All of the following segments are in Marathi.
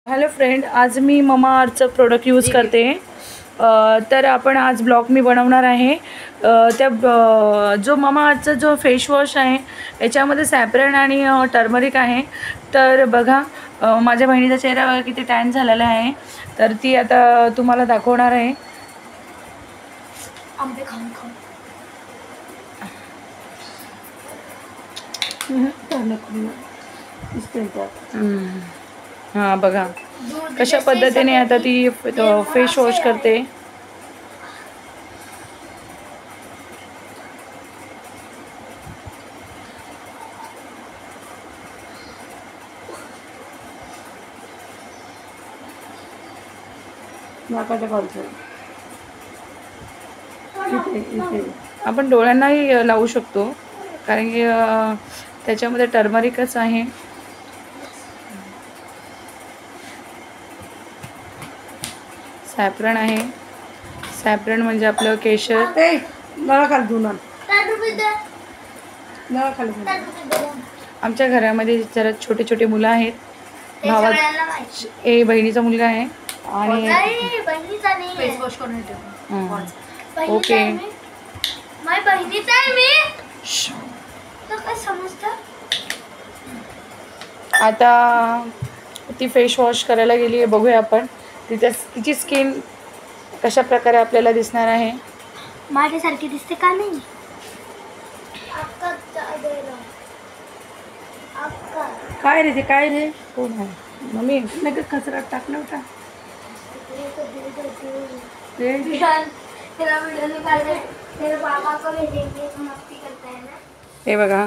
हॅलो फ्रेंड, आज मी ममाअर्थचं प्रोडक्ट यूज करते. तर आपण आज ब्लॉग मी बनवणार आहे. जो ममाअर्थचा जो फेसवॉश आहे याच्यामध्ये सॅफ्रॉन आणि टर्मरिक आहे. तर बघा, माझ्या बहिणीचा चेहरा किती टॅन झालेला आहे, तर ती आता तुम्हाला दाखवणार आहे. आंबे खाऊन खाऊन हां, बघा कशा पद्धतीने आता ती फेस वॉश करते. आपण डोळ्यांनाही लावू शकतो, कारण की त्याच्यामध्ये टर्मरिकच आहे. सॅफ्रॉन आहे. सॅफ्रॉन म्हणजे आपलं केशर. आमच्या घरामध्ये जरा छोटे छोटे मुलं आहेत. बहिणीचा मुलगा आहे आणि ओके. आता ती फेस वॉश करायला गेली आहे. बघूया आपण तिची स्किन कशा प्रकारे आपल्याला दिसणार आहे. माझ्यासारखी दिसते का नाही? काय रे ते, काय रे, कोण आहे मम्मी? नका कचरा टाक नव्हता. हे बघा,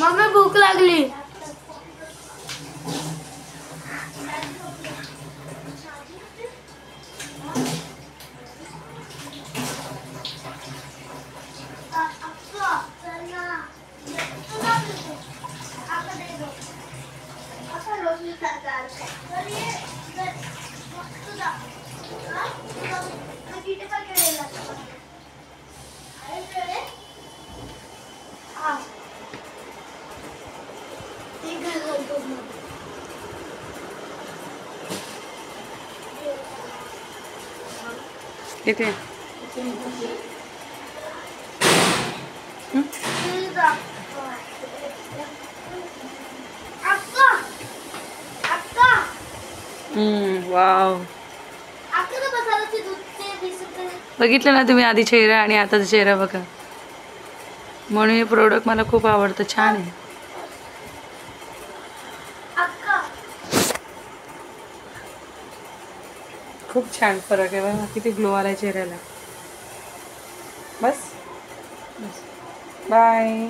मम्मी भूक लागली. इथे वाव, बघितलं ना तुम्ही आधी चेहरा आणि आताचा चेहरा बघा. म्हणून हे प्रोडक्ट मला खूप आवडतं. छान आहे. खूप छान फरक आहे बघा, किती ग्लो आलाय चेहऱ्याला. बस बाय.